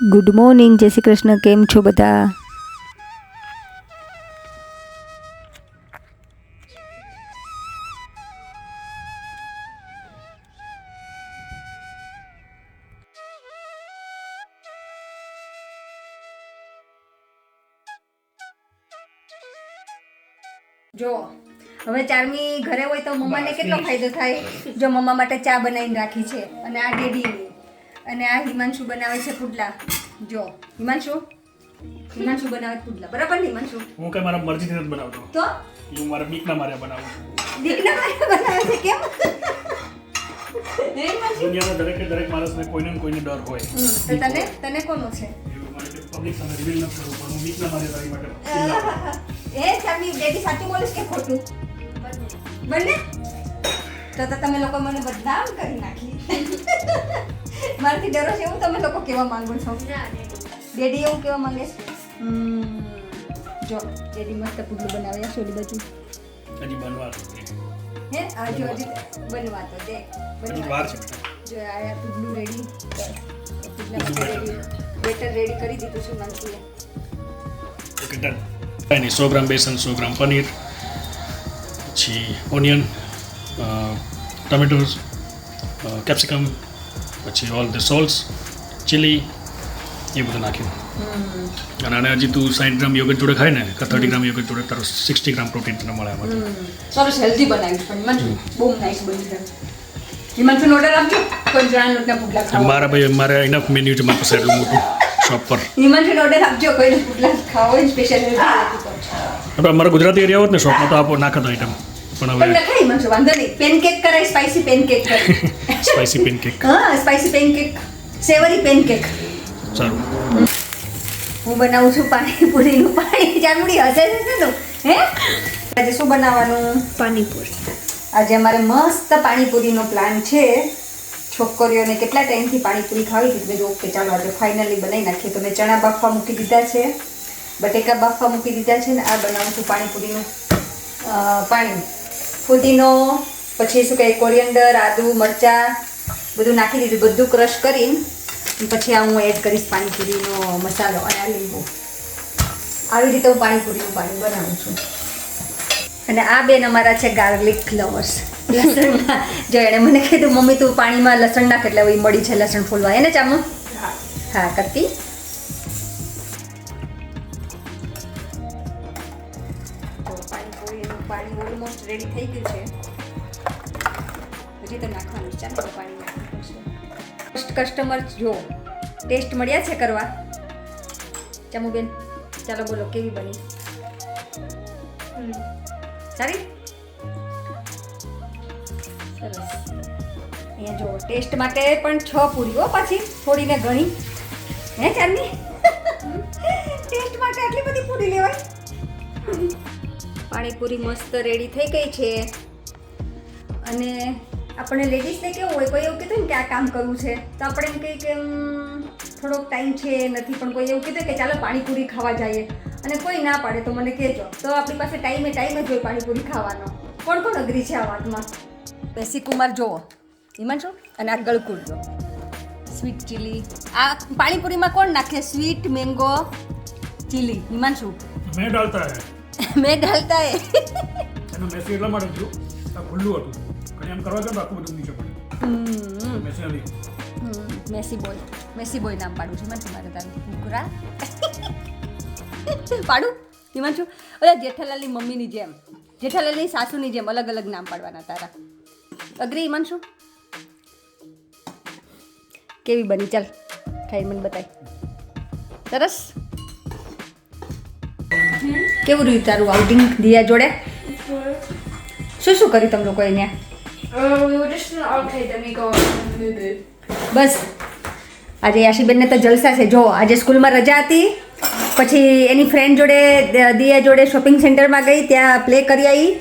Good morning, જય શ્રી કૃષ્ણ. કેમ છો બધા? જો હવે ચારમી ઘરે હોય તો મમ્માને કેટલો ફાયદો થાય. જો મમ્મા માટે ચા બનાવીને રાખી છે અને આ ડેડી અને આ હિમાંશુ બનાવે છે પુડલા. જો હિમાંશુ બનાવે પુડલા, બરાબર ને હિમાંશુ? હું કઈ મારા મરજીથી નથી બનાવતો, તો હું મારા બીકના મારે બનાવું છું. દીકરા માટે બનાવે છે કેમ? દુનિયાના દરેક માણસને કોઈને ને કોઈને ડર હોય. તો તને કોનો છે? એવું મારે પબ્લિક સામે રિવીલ ન કરવું, પણ હું બીકના મારે તારી માટે એ ચારમી ડેડી સાચું બોલીશ કે ખોટું? બંને? તો તમે લોકો મને બદનામ કરી નાખી. મારાથી ડરો છે એવું તમે લોકો કહેવા માંગો છો? ડેડી એવું કહેવા માંગે છે? જો ડેડી મસ્ત પુડલું બનાવે છે ઓલી બાજુ. હજી બનવા છે. હે આ જો હજી બનવા તો દે. હજી વાર છે. જો આ પુડલું રેડી પુડલા માટે રેડી બેટર રેડી કરી દીધું છે મંચુએ. Okay done. એની 100 ગ્રામ બેસન, 100 ગ્રામ પનીર, પછી ઓનિયન, ટમેટોઝ, કેપ્સિકમ, પછી ઓલ ધ સોલ્સ, ચીલી, એ બધું નાખ્યું. અને આને હજી તું 60 ગ્રામ યોગર્ટ જોડે ખાય ને કે 30 ગ્રામ યોગર્ટ જોડે તારો 60 ગ્રામ પ્રોટીન તને મળે એમાંથી. સરસ હેલ્ધી બનાવ્યું પણ હિમાંશુ બહુ નાઈસ બન્યું છે. હિમાંશુનો ઓર્ડર આપજો કોઈ ચણા લોટના પુડલા ખાવા. મારે ઇનફ મેન્યુ છે મારા પાસે એટલું મોટું શોપ પર. હિમાંશુનો ઓર્ડર આપજો કોઈને પુડલા ખાવા હોય સ્પેશિયલ હેલ્ધી આપણે અમારા ગુજરાતી એરિયા હોત ને શોપમાં તો આપો નાખત આઈટમ, પણ પણ હવે લખાય હિમાંશુ વાંધો નહીં. પેનકેક કરાય, સ્પાઈસી પેનકેક કરાય. Spicy pancake. હા સ્પાઈસી પેનકેક, સેવરી પેનકેક. સારું. હું બનાવું છું પાણીપુરીનું પાણી. ચામડી હસે છે ને હે? આજે શું બનાવવાનું? પાણીપુરી. આજે અમારે મસ્ત પાણીપુરીનો પ્લાન છે. છોકરીઓને કેટલા ટાઈમથી પાણીપુરી ખાવી હતી, મેં ઓકે ચાલો આજે ફાઇનલી બનાવી નાખીએ. તો મેં ચણા બાફવા મૂકી દીધા છે, બટેકા બાફવા મૂકી દીધા છે ને આ બનાવું છું પાણીપુરીનું પાણી. ફુદીનો, પછી શું કહે કોરિયન્ડર, આદુ, મરચાં બધું નાખી દીધું, બધું ક્રશ કરીને પછી આ હું એડ કરીશ પાણીપુરીનો મસાલો અને આ લીંબુ. આવી રીતે હું પાણીપુરીનું પાણી બનાવું છું. અને આ બેન અમારા છે ગાર્લિક લવર્સ. લસણના જો એણે મને કીધું મમ્મી તું પાણીમાં લસણ નાખ એટલે હવે મળી છે લસણ ફૂલવા, એને ચામુ? હા કરતી. તો પાણીપુરીનું પાણી ઓલમોસ્ટ રેડી થઈ ગયું છે. હજી તો નાખવાનું છે, ચાલો પાણી નાખવું પડશે. ફર્સ્ટ કસ્ટમર જો ટેસ્ટ મળ્યા છે કરવા. ચામુબેન ચાલો બોલો કેવી બની? સારી? સરસ. અહીંયા જો ટેસ્ટ માટે પણ 6 પૂરીઓ, પાછી થોડીને ઘણી. હે ચાંદની? ટેસ્ટ માટે આટલી બધી પૂરી લેવાય? પાણીપુરી મસ્ત રેડી થઈ ગઈ છે. અને આપણે લેડીઝને કેવું હોય, કોઈ એવું કીધું ને કે આ કામ કરવું છે તો આપણે એમ કહીએ કે થોડોક ટાઈમ છે નથી, પણ કોઈ એવું કીધું કે ચાલો પાણીપુરી ખાવા જઈએ અને કોઈ ના પાડે તો મને કહેજો, તો આપણી પાસે ટાઈમે જ હોય પાણીપુરી ખાવાનો. કોણ કોણ અગ્રી છે આ વાતમાં? પેસી કુમાર જુઓ, હિમાંશુ, અને આ ગળકુડ જો સ્વીટ ચીલી. આ પાણીપુરીમાં કોણ નાખે સ્વીટ મેંગો ચીલી? હિમાંશુ. મેં ડાલતા હે. મેં ડાલતા હે. એનો મેસી એટલા માટે થયું આ ખુલ્લું હતું, કઈ આમ કરવા ગયો તો આખું બધું નીચે પડ્યું. મેસી આવી. મેસી બોય નામ પાડું છે હિમાંશુ મારે તારું. કુકરા પાડું હિમાંશુ? ઓલા જેઠાલાલની મમ્મીની જેમ, જેઠાલાલની સાસુની જેમ અલગ અલગ નામ પાડવાના તારા. અગ્રી હિમાંશુ? કેવી બની? ચાલ ખાઈ મને બતાય. સરસ. કેવું રહ્યું તારું આઉટિંગ દિયા જોડે? શું કર્યું તમે લોકોએ ત્યાં? We were just in the arcade, then we got Mubu. બસ આજે યાશીબેનને તો જલસા છે. જો આજે સ્કૂલમાં રજા હતી, પછી એની ફ્રેન્ડ જોડે દિયા જોડે શોપિંગ સેન્ટરમાં ગઈ, ત્યાં પ્લે કરી આવી,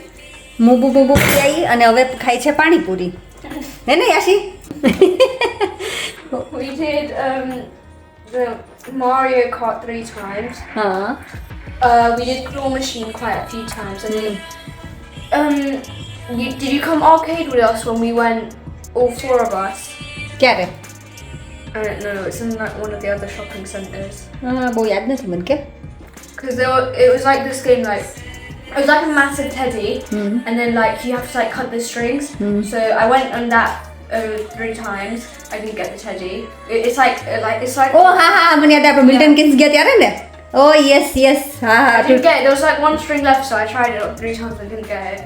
મૂબુ કરી આવી અને હવે ખાય છે પાણીપુરી. હે ને યાશી? We did the Mario Kart 3 times. હા. We did claw machine quite a few times. And then, did you come arcade with us when we went, all 4 of us? ક્યારે? No, it's in like one of the other shopping centres. બહુ યાદ નથી મને કે Because it was like this game, like it was like a massive teddy, and then like you have to like cut the strings. So I went on that 3 times. I didn't get the teddy. It's like ઓ હા હા મને યાદ આપણે Milton Keynes ગયા ત્યારે ને ઓ yes yes હા I હા didn't get it. There was like one string left, so I tried it 3 times. I didn't get it.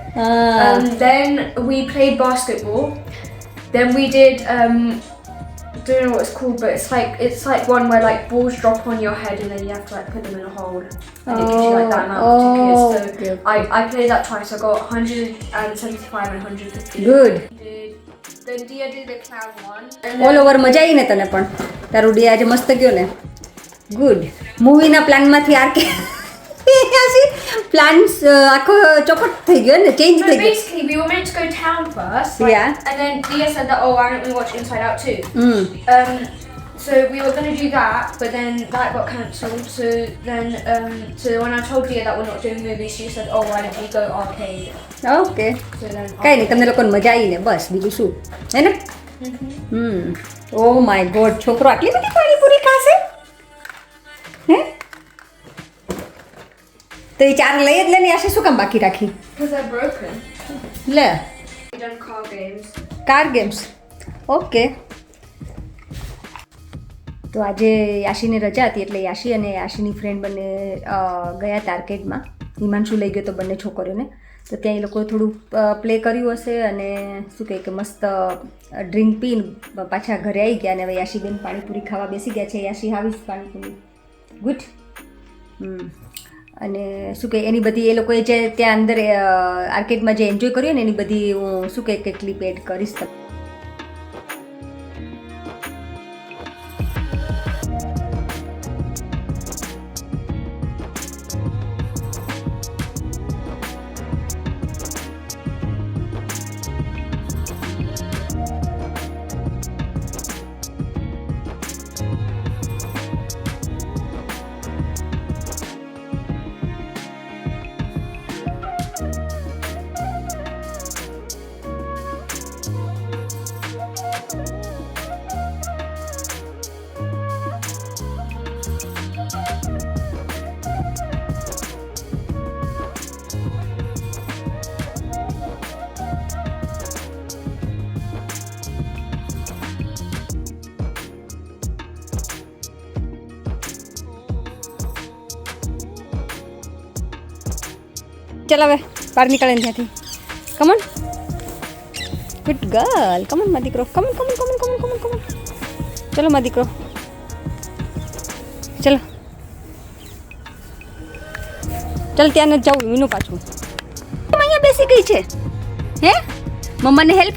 Then we played basketball. Then we did I don't know what it's called, but it's like one where like balls drop on your head and then you have to like put them in a hole, and it gives you like that amount of tickets. So okay. I played that twice. I got 175 and 150. Good Then Dia did the clown one. And all over મજા આવી ને તને પણ તારું day આજે મસ્ત ગયો ને ગુડ મૂવીના પ્લાનમાંથી આરકે પ્લાન્સ આખો ચોપટ થઈ ગયો ને ચેન્જ So થઈ ગયો basically, we were meant to go town first. Yeah. And then Dia said that, oh, why don't we watch Inside Out too? So we were going to do that, but then that got cancelled. So then, so when I told Dia that we're not doing movies, she said, oh, why don't we go arcade? Okay So then, કાંઈ નહીં તમને લોકોને મજા આવી ને બસ બીજું શું હે ને ઓ માય ગોડ છોકરો આટલી બધી પાણીપુરી ખાશે હે તો એ 4 લઈ જ લે ને આશે શું કામ બાકી રાખી because they're broken. લે We done car games. Car games okay તો આજે યાશીને રજા હતી એટલે યાશી અને યાશીની ફ્રેન્ડ બંને ગયા હતા આર્કેડમાં હિમાંશુ લઈ ગયો તો બંને છોકરીઓને તો ત્યાં એ લોકોએ થોડું પ્લે કર્યું હશે અને શું કહે કે મસ્ત ડ્રિંક પીને પાછા ઘરે આવી ગયા અને હવે યાશીબેન પાણીપુરી ખાવા બેસી ગયા છે યાશી હાવીશ પાણીપુરી ગુડ અને શું કહે એની બધી એ લોકોએ જે ત્યાં અંદર આર્કેડમાં જે એન્જોય કર્યું ને એની બધી હું શું કહે કે ક્લિપ એડ કરીશ ચાલ હવે બહાર નીકળે ને ત્યાંથી કમન ગુડ ગર્લ કમન માં દીકરો come on come on come on come on come on come on ચલો માં દીકરો ચલો ચાલ ત્યાં નથી જવું મીનું પાછું અહીંયા બેસી ગઈ છે હે મમ્માને હેલ્પ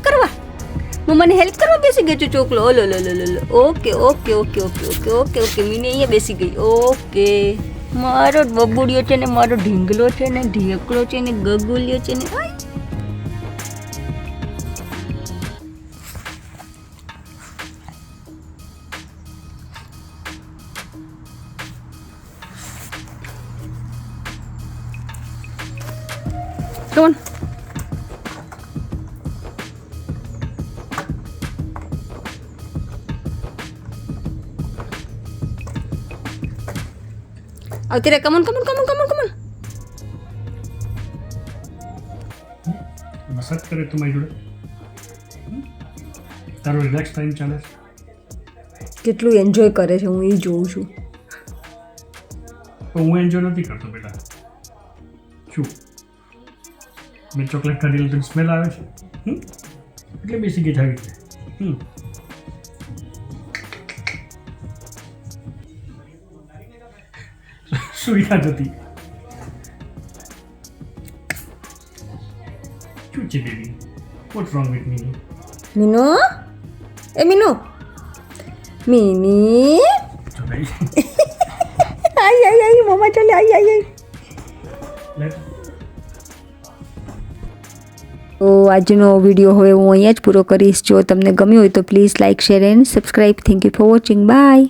કરવા બેસી ગઈ છે ચોકલો ઓલો લો લો લો okay okay okay okay okay okay okay મીને અહીંયા બેસી ગઈ ઓકે મારો બબુડિયો છે ને મારો ઢીંગલો છે ને ઢેકલો છે ને ગગુલિયો છે ને કોણ આવતી રે come on come on come on come on come on massage કરે તમારી જોડે તારો રિલેક્સ ટાઈમ ચાલે કેટલું એન્જોય કરે છે હું એ જોઉં છું તો હું એન્જોય નથી કરતો બેટા શું મેં ચોકલેટ ખાધી એટલે સ્મેલ આવે છે એટલે બેસી ગઈ થાવી છે સુવિધા જતી શું છે baby what wrong with me મીનુ એ મીનુ મીની જો ભાઈ આઈ આઈ આઈ મમ્મા ચાલે આઈ આઈ આઈ તો આજનો વિડીયો હવે હું અહીંયા જ પૂરો કરીશ જો તમને ગમ્યો હોય તો please like share and subscribe thank you for watching bye